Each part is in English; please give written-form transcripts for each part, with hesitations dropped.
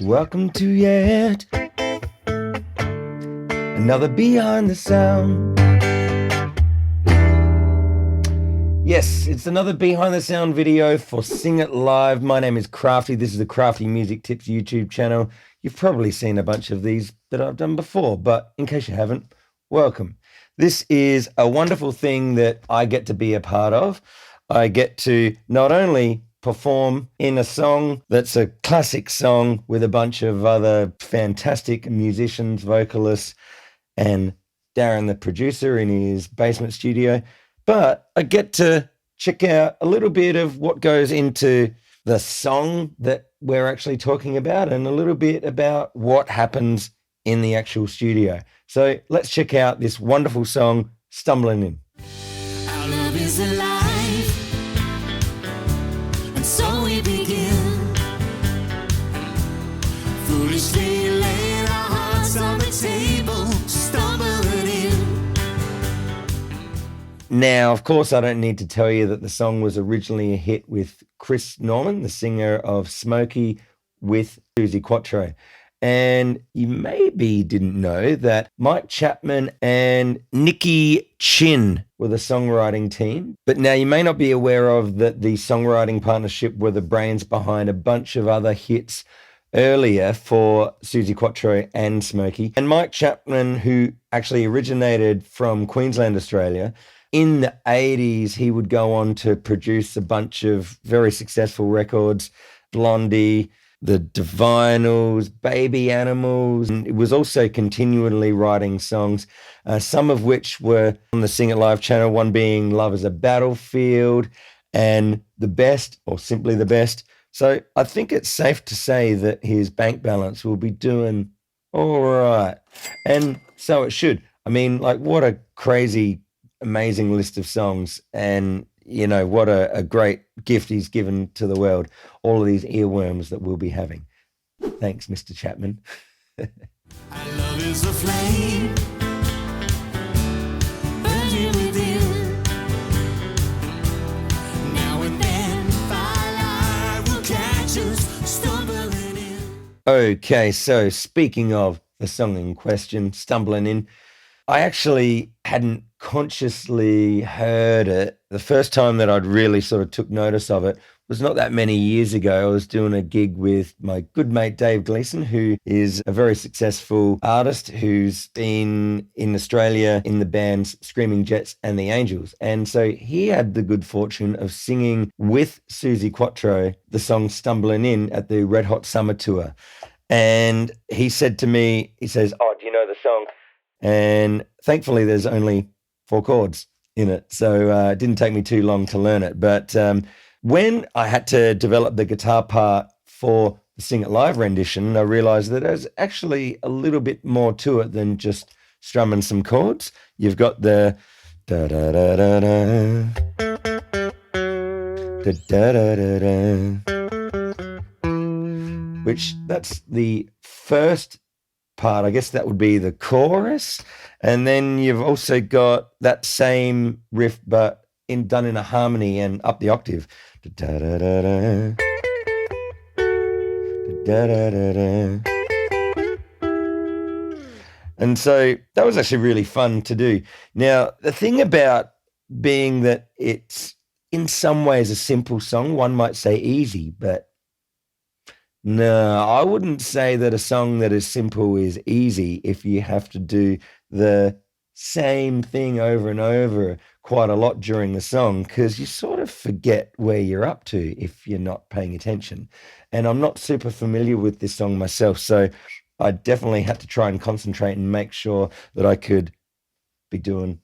Welcome to yet another Behind the Sound. Yes, it's another Behind the Sound video for Sing It Live. My name is Crafty. This is the Crafty Music Tips YouTube channel. You've probably seen a bunch of these that I've done before, but in case you haven't, welcome. This is a wonderful thing that I get to be a part of. I get to not only perform in a song that's a classic song with a bunch of other fantastic musicians, vocalists, and Darren, the producer, in his basement studio, but I get to check out a little bit of what goes into the song that we're actually talking about and a little bit about what happens in the actual studio. So let's check out this wonderful song, Stumblin In. Our love is alive, and so we begin. Foolishly laying our hearts on the table, stumbling in. Now, of course, I don't need to tell you that the song was originally a hit with Chris Norman, the singer of Smokey, with Suzi Quatro. And you maybe didn't know that Mike Chapman and Nicky Chinn were the songwriting team. But now you may not be aware of that the songwriting partnership were the brains behind a bunch of other hits earlier for Suzi Quatro and Smokey. And Mike Chapman, who actually originated from Queensland, Australia, in the 80s, he would go on to produce a bunch of very successful records, Blondie, the Divinals, Baby Animals, and it was also continually writing songs, some of which were on the Sing It Live channel, one being Love is a Battlefield and The Best, or simply The Best. So I think it's safe to say that his bank balance will be doing all right. And so it should. I mean, like, what a crazy, amazing list of songs. And you know, what a great gift he's given to the world. All of these earworms that we'll be having. Thanks, Mr. Chapman. Our love is a flame, burning within. Now and then, firelight will catch us, stumbling in. Okay, so speaking of the song in question, Stumblin' In, I actually hadn't consciously heard it. The first time that I'd really sort of took notice of it was not that many years ago. I was doing a gig with my good mate Dave Gleason, who is a very successful artist who's been in Australia in the bands Screaming Jets and the Angels. And so he had the good fortune of singing with Suzi Quatro the song Stumblin' In at the Red Hot Summer Tour. And he said to me, he says, "Oh, do you know the song?" And thankfully, there's only 4 chords in it. So it didn't take me too long to learn it. But when I had to develop the guitar part for the Sing It Live rendition, I realized that there's actually a little bit more to it than just strumming some chords. You've got the da-da-da-da-da, da-da-da-da-da, which that's the first part. I guess that would be the chorus, and then you've also got that same riff but done in a harmony and up the octave. Da-da-da-da, da-da-da-da. And so that was actually really fun to do. Now, the thing about being that it's in some ways a simple song, one might say easy, but no, I wouldn't say that a song that is simple is easy if you have to do the same thing over and over quite a lot during the song, because you sort of forget where you're up to if you're not paying attention. And I'm not super familiar with this song myself, so I definitely had to try and concentrate and make sure that I could be doing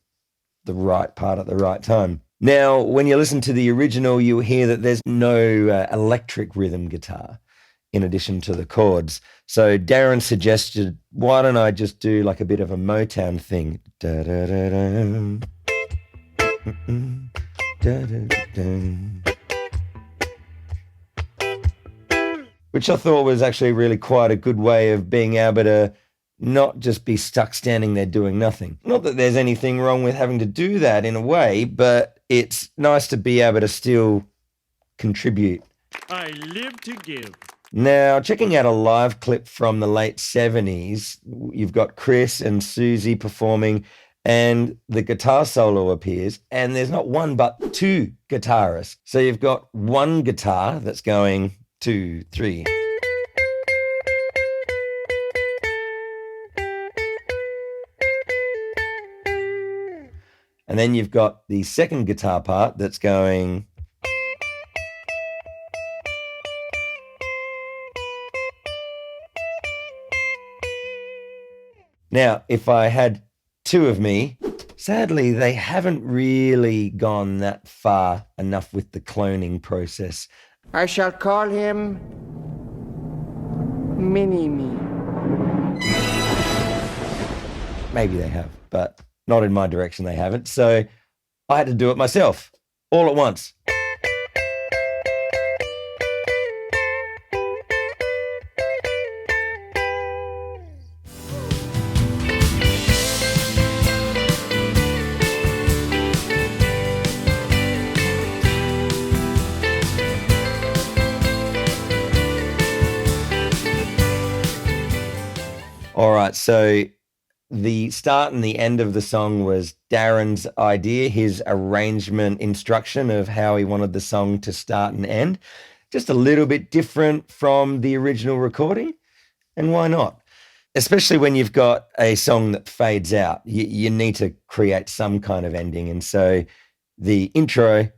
the right part at the right time. Now, when you listen to the original, you'll hear that there's no electric rhythm guitar in addition to the chords. So Darren suggested, why don't I just do like a bit of a Motown thing? Da-da-da-da, da-da-da-da. Which I thought was actually really quite a good way of being able to not just be stuck standing there doing nothing. Not that there's anything wrong with having to do that in a way, but it's nice to be able to still contribute. I live to give. Now, checking out a live clip from the late 70s, you've got Chris and Suzi performing, and the guitar solo appears, and there's not one but two guitarists. So you've got one guitar that's going 2, 3. And then you've got the second guitar part that's going. Now, if I had two of me, sadly, they haven't really gone that far enough with the cloning process. I shall call him Mini-Me. Maybe they have, but not in my direction they haven't. So I had to do it myself, all at once. All right, so the start and the end of the song was Darren's idea, his arrangement instruction of how he wanted the song to start and end. Just a little bit different from the original recording, and why not? Especially when you've got a song that fades out, you need to create some kind of ending. And so the intro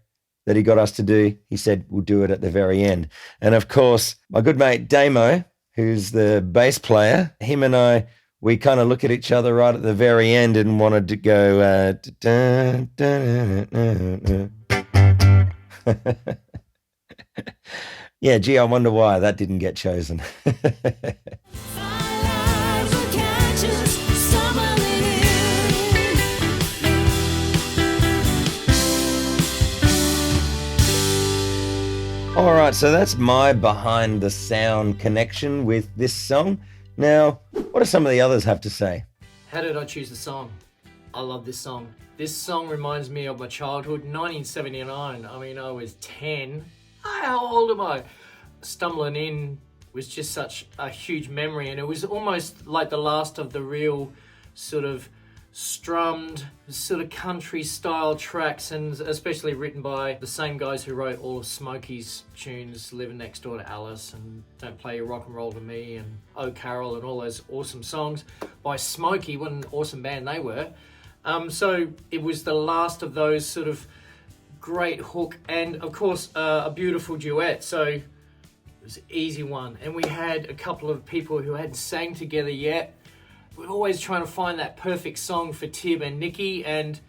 that he got us to do, he said, we'll do it at the very end. And of course, my good mate Damo, who's the bass player, him and I, we kind of look at each other right at the very end and wanted to go, yeah, gee, I wonder why that didn't get chosen. All right, so that's my behind the sound connection with this song. Now, what do some of the others have to say? How did I choose the song? I love this song. This song reminds me of my childhood, 1979. I mean, I was 10. How old am I? Stumblin In was just such a huge memory, and it was almost like the last of the real sort of strummed sort of country style tracks, and especially written by the same guys who wrote all of Smokey's tunes, Living Next Door to Alice and Don't Play Your Rock and Roll to Me and Oh Carol and all those awesome songs by Smokey. What an awesome band they were. So it was the last of those sort of great hook, and of course a beautiful duet. So it was an easy one, and we had a couple of people who hadn't sang together yet. We're always trying to find that perfect song for Tib and Nikki, and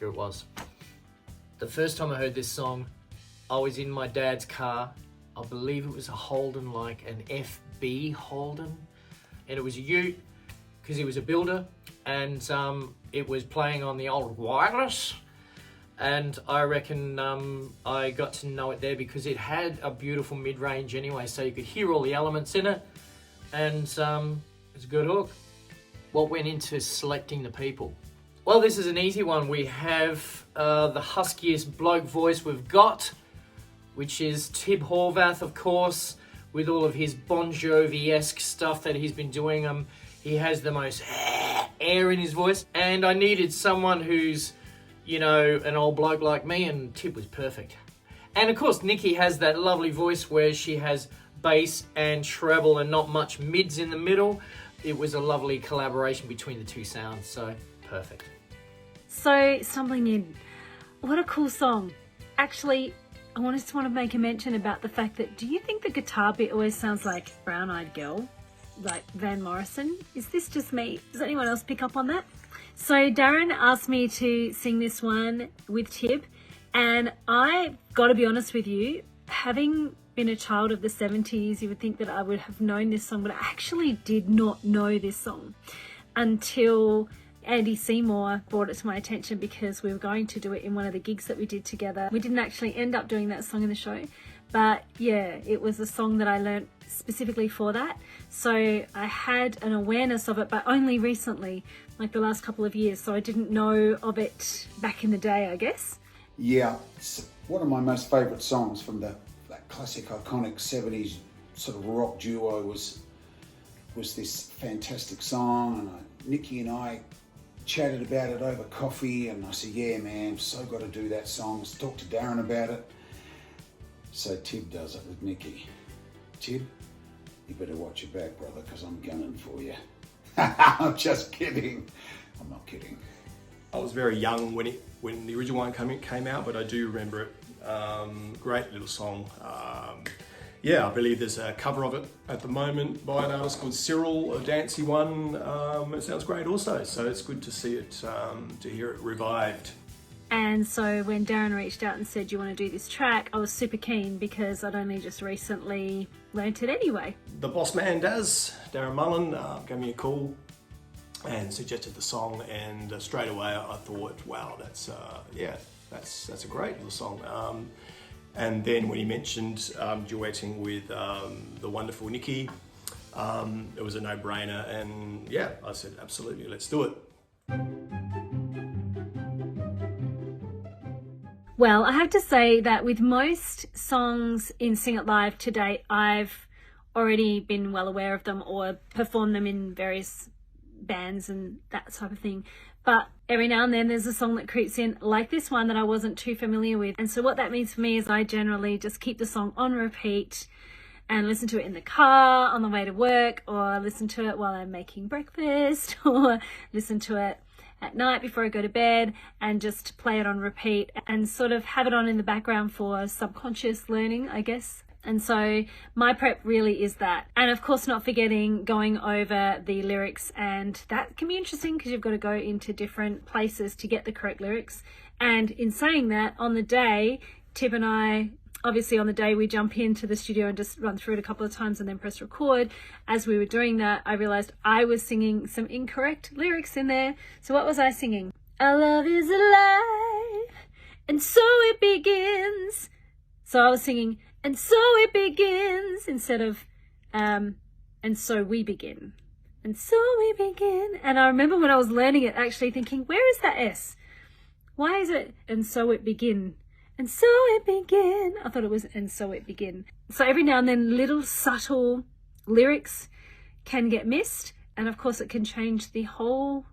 here it was. The first time I heard this song, I was in my dad's car. I believe it was a Holden, like an FB Holden, and it was a ute because he was a builder, and it was playing on the old wireless, and I reckon I got to know it there because it had a beautiful mid-range anyway, so you could hear all the elements in it, and it's a good hook. What went into selecting the people? Well, this is an easy one. We have the huskiest bloke voice we've got, which is Tib Horvath, of course, with all of his Bon Jovi-esque stuff that he's been doing. He has the most air in his voice, and I needed someone who's, you know, an old bloke like me, and Tib was perfect. And of course, Nikki has that lovely voice where she has bass and treble and not much mids in the middle. It was a lovely collaboration between the two sounds, so perfect. So, Stumbling In, what a cool song. Actually, I want to make a mention about the fact that, do you think the guitar bit always sounds like Brown Eyed Girl, like Van Morrison? Is this just me? Does anyone else pick up on that? So Darren asked me to sing this one with Tib, and I got to be honest with you, having been a child of the 70s, you would think that I would have known this song, but I actually did not know this song until Andy Seymour brought it to my attention because we were going to do it in one of the gigs that we did together. We didn't actually end up doing that song in the show, but yeah, it was a song that I learnt specifically for that. So I had an awareness of it, but only recently, like the last couple of years, so I didn't know of it back in the day, I guess. Yeah, it's one of my most favourite songs from that classic iconic 70s sort of rock duo was this fantastic song, and Nikki and I chatted about it over coffee, and I said, yeah man, so got to do that song. Let's talk to Darren about it. So Tib does it with Nikki. Tib, you better watch your back, brother, because I'm gunning for you. I'm just kidding. I'm not kidding. I was very young when the original one came out, but I do remember it. Great little song. Yeah, I believe there's a cover of it at the moment by an artist called Cyril, a dancey one. It sounds great also, so it's good to see it, to hear it revived. And so when Darren reached out and said, you want to do this track, I was super keen because I'd only just recently learnt it anyway. The boss man Darren Mullan, gave me a call and suggested the song, and straight away I thought, wow, that's a great little song. And then when he mentioned duetting with the wonderful Nikki, it was a no-brainer, and yeah, I said, absolutely, let's do it. Well, I have to say that with most songs in Sing It Live to date, I've already been well aware of them or performed them in various bands and that type of thing. But every now and then there's a song that creeps in like this one that I wasn't too familiar with. And so what that means for me is I generally just keep the song on repeat and listen to it in the car on the way to work, or listen to it while I'm making breakfast, or listen to it at night before I go to bed, and just play it on repeat and sort of have it on in the background for subconscious learning, I guess. And so my prep really is that. And of course, not forgetting going over the lyrics, and that can be interesting because you've got to go into different places to get the correct lyrics. And in saying that, on the day, Tib and I, obviously on the day we jump into the studio and just run through it a couple of times and then press record. As we were doing that, I realized I was singing some incorrect lyrics in there. So what was I singing? Our love is alive, and so it begins. So I was singing, and so it begins, instead of, and so we begin. And so we begin. And I remember when I was learning it, actually thinking, where is that S? Why is it, and so it begin? And so it begin. I thought it was, and so it begin. So every now and then little subtle lyrics can get missed. And of course it can change the whole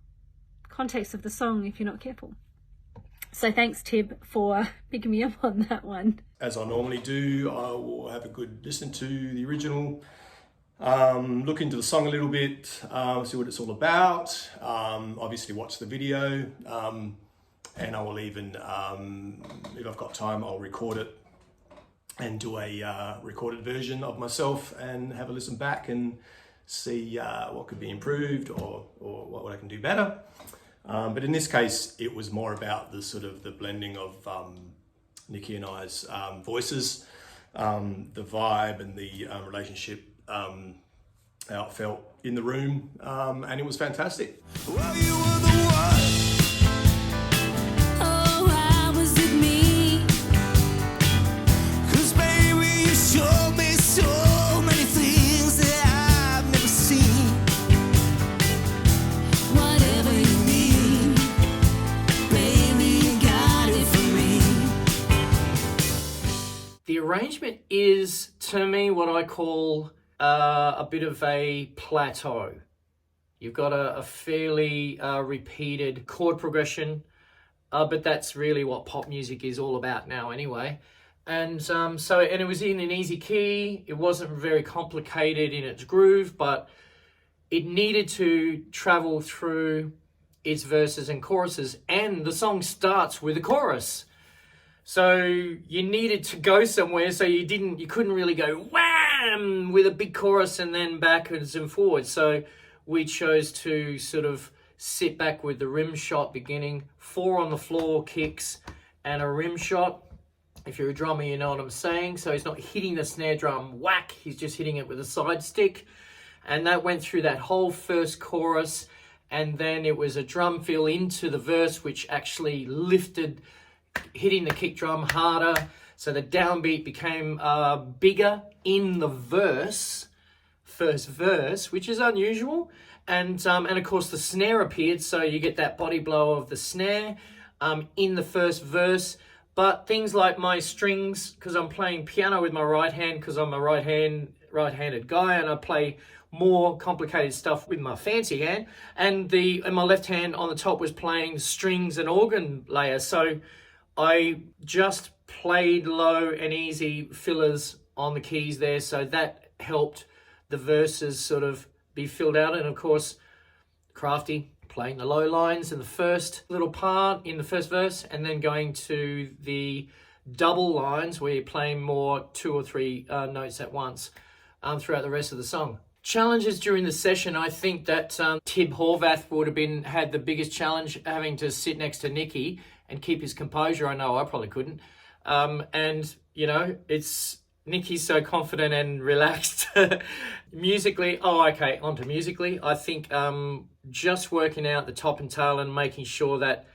context of the song if you're not careful. So thanks, Tib, for picking me up on that one. As I normally do, I will have a good listen to the original, look into the song a little bit, see what it's all about, obviously watch the video, and I will even, if I've got time, I'll record it and do a recorded version of myself and have a listen back and see what could be improved or what I can do better. But in this case, it was more about the sort of the blending of Nikki and I's voices, the vibe and the relationship, how it felt in the room, and it was fantastic. Well, you were the one. Oh, how was it me? 'Cause baby, you showed me so many things that I've never seen. Whatever you need, baby, you got it for me. The arrangement is, to me, what I call a bit of a plateau. You've got a fairly repeated chord progression, but that's really what pop music is all about now anyway. And and it was in an easy key. It wasn't very complicated in its groove, but it needed to travel through its verses and choruses, and the song starts with a chorus. So you needed to go somewhere, so you couldn't really go wham with a big chorus and then backwards and forwards. So we chose to sort of sit back with the rim shot beginning, 4 on the floor kicks and a rim shot. If you're a drummer, you know what I'm saying. So he's not hitting the snare drum whack, he's just hitting it with a side stick. And that went through that whole first chorus, and then it was a drum fill into the verse, which actually lifted, hitting the kick drum harder. So the downbeat became bigger in the first verse, which is unusual. And of course the snare appeared, so you get that body blow of the snare in the first verse. But things like my strings, because I'm playing piano with my right hand, because I'm a right right-handed guy, and I play more complicated stuff with my fancy hand. And my left hand on the top was playing strings and organ layer. So I just played low and easy fillers on the keys there. So that helped the verses sort of be filled out. And of course, Crafty playing the low lines in the first little part in the first verse, and then going to the double lines where you're playing more 2 or 3 notes at once throughout the rest of the song. Challenges during the session, I think that Tib Horvath would have had the biggest challenge, having to sit next to Nicky and keep his composure. I know I probably couldn't. And, you know, Nicky's so confident and relaxed. Musically, onto musically. I think just working out the top and tail and making sure that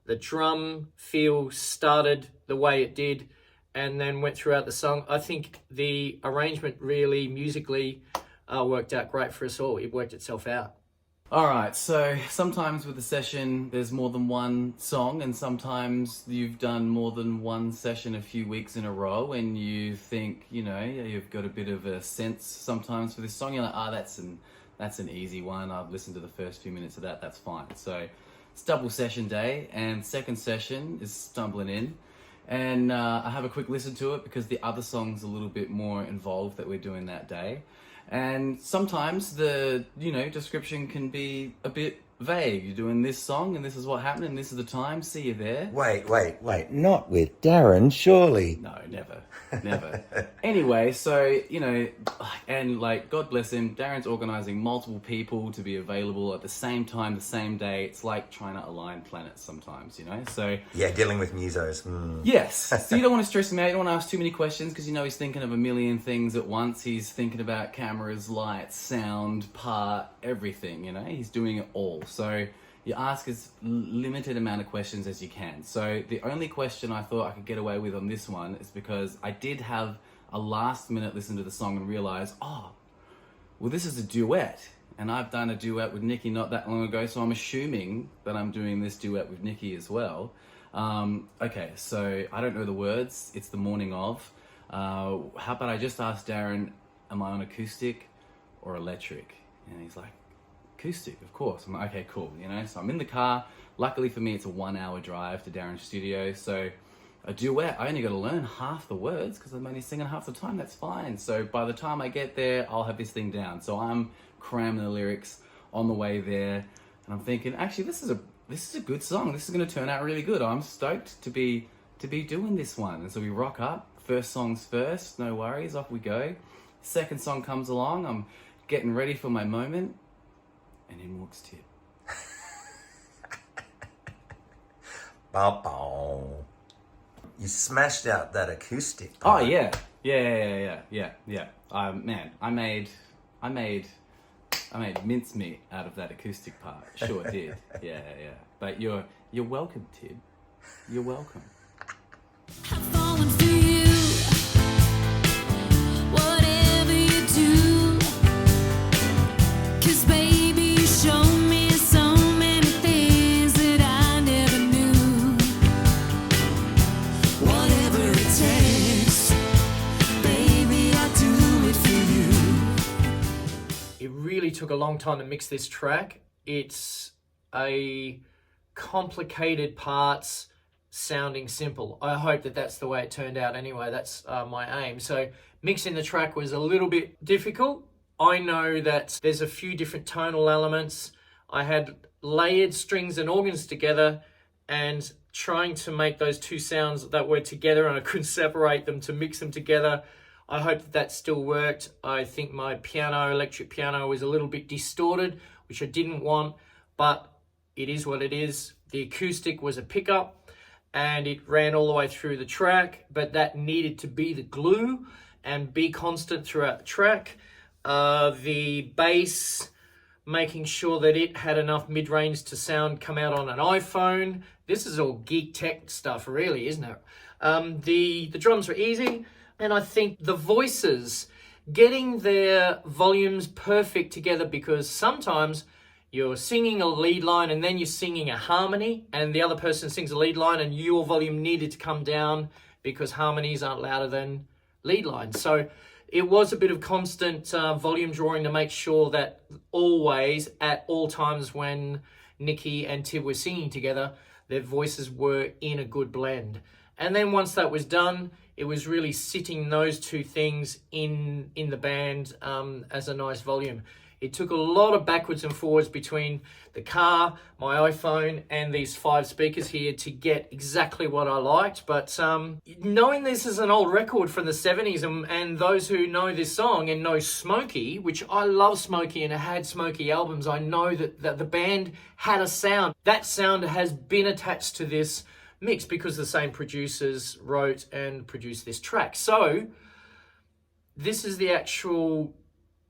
the drum feel started the way it did and then went throughout the song. I think the arrangement really musically worked out great for us all. It worked itself out. Alright, so sometimes with a session there's more than one song, and sometimes you've done more than one session a few weeks in a row and you think, you know, you've got a bit of a sense sometimes for this song. You're like, that's an easy one. I've listened to the first few minutes of that, that's fine. So it's double session day, and second session is Stumblin In. And I have a quick listen to it because the other song's a little bit more involved that we're doing that day. And sometimes the, description can be a bit vague. You're doing this song and this is what happened and this is the time, see you there. Wait, not with Darren, surely. No, never. Anyway, so, and like, God bless him, Darren's organising multiple people to be available at the same time, the same day. It's like trying to align planets sometimes, so... Yeah, dealing with musos. Yes, so you don't want to stress him out, you don't want to ask too many questions because he's thinking of a million things at once. He's thinking about cameras, lights, sound, part, everything, he's doing it all. So you ask as limited amount of questions as you can. So the only question I thought I could get away with on this one is because I did have a last minute listen to the song and realize, this is a duet. And I've done a duet with Nikki not that long ago, so I'm assuming that I'm doing this duet with Nikki as well. Okay, so I don't know the words. It's the morning of. How about I just ask Darren, am I on acoustic or electric? And he's like, acoustic, of course. I'm like, okay, cool, So I'm in the car. Luckily for me, it's a 1-hour drive to Darren's studio. So a duet, I only got to learn half the words because I'm only singing half the time. That's fine. So by the time I get there, I'll have this thing down. So I'm cramming the lyrics on the way there, and I'm thinking, actually, this is a good song. This is going to turn out really good. I'm stoked to be doing this one. And so we rock up. First song's first. No worries. Off we go. Second song comes along. I'm getting ready for my moment. And in walks Tib. You smashed out that acoustic part. Oh yeah. Man, I made mincemeat out of that acoustic part. Sure did. Yeah. But you're welcome, Tib. You're welcome. I've fallen for you, whatever you do, 'cause baby, you show me so many things that I never knew. Whatever it takes, baby, I'll do it for you. It really took a long time to mix this track. It's a complicated parts sounding simple. I hope that that's the way it turned out anyway. That's my aim. So mixing the track was a little bit difficult. I know that there's a few different tonal elements. I had layered strings and organs together and trying to make those two sounds that were together, and I couldn't separate them to mix them together. I hope that still worked. I think my electric piano, was a little bit distorted, which I didn't want, but it is what it is. The acoustic was a pickup and it ran all the way through the track, but that needed to be the glue and be constant throughout the track. The bass, making sure that it had enough mid-range to come out on an iPhone. This is all geek tech stuff, really, isn't it? The drums were easy, and I think the voices, getting their volumes perfect together, because sometimes you're singing a lead line and then you're singing a harmony and the other person sings a lead line and your volume needed to come down because harmonies aren't louder than lead lines. So it was a bit of constant volume drawing to make sure that always, at all times when Nikki and Tib were singing together, their voices were in a good blend. And then once that was done, it was really sitting those two things in the band as a nice volume. It took a lot of backwards and forwards between the car, my iPhone, and these 5 speakers here to get exactly what I liked. But knowing this is an old record from the 70s, and those who know this song and know Smokey, which I love Smokey and I had Smokey albums, I know that the band had a sound. That sound has been attached to this mix because the same producers wrote and produced this track. So this is the actual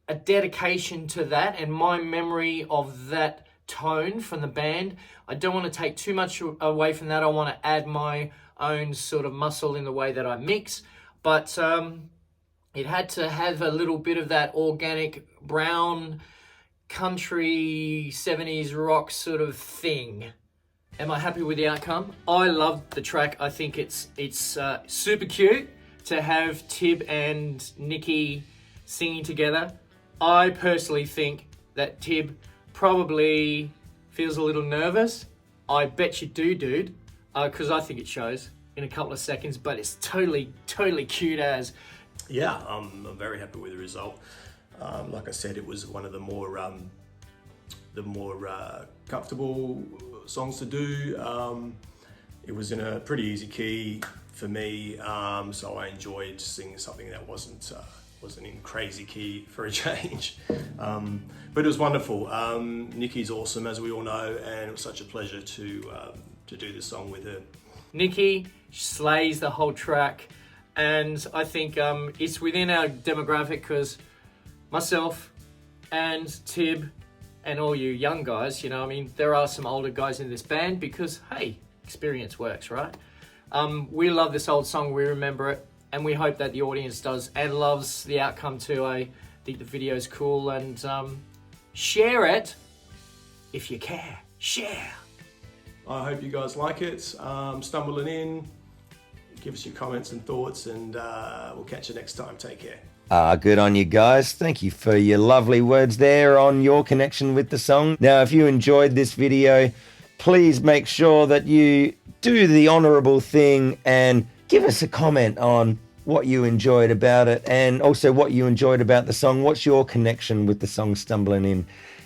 a dedication to that and my memory of that tone from the band. I don't want to take too much away from that. I want to add my own sort of muscle in the way that I mix, but it had to have a little bit of that organic brown country 70s rock sort of thing. Am I happy with the outcome? I love the track. I think it's super cute to have Tib and Nikki singing together. I personally think that Tib probably feels a little nervous. I bet you do, dude, because I think it shows in a couple of seconds, but it's totally cute as. Yeah, I'm very happy with the result. Like I said, it was one of the more comfortable songs to do. It was in a pretty easy key for me, so I enjoyed singing something that wasn't in crazy key for a change. But it was wonderful. Nikki's awesome, as we all know, and it was such a pleasure to do this song with her. Nikki slays the whole track, and I think it's within our demographic because myself and Tib and all you young guys, I mean, there are some older guys in this band because, hey, experience works, right? We love this old song, we remember it, and we hope that the audience does and loves the outcome too. I think the video's cool, and share it if you care. Share. I hope you guys like it. Stumblin' In. Give us your comments and thoughts, and we'll catch you next time. Take care. Good on you guys. Thank you for your lovely words there on your connection with the song. Now, if you enjoyed this video, please make sure that you do the honorable thing and give us a comment on what you enjoyed about it and also what you enjoyed about the song. What's your connection with the song Stumblin' In?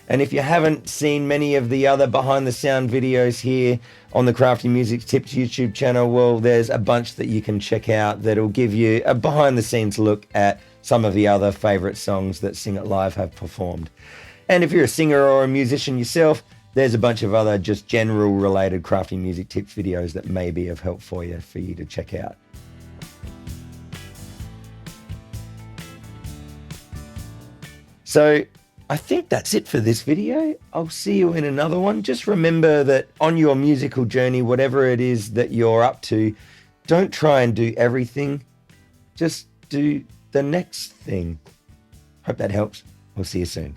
And if you haven't seen many of the other behind the sound videos here on the Crafty Music Tips YouTube channel, well, there's a bunch that you can check out that'll give you a behind the scenes look at some of the other favorite songs that Sing It Live have performed. And if you're a singer or a musician yourself, there's a bunch of other just general related crafty music tips videos that may be of help for you to check out. So I think that's it for this video. I'll see you in another one. Just remember that on your musical journey, whatever it is that you're up to, don't try and do everything. Just do the next thing. Hope that helps. We'll see you soon.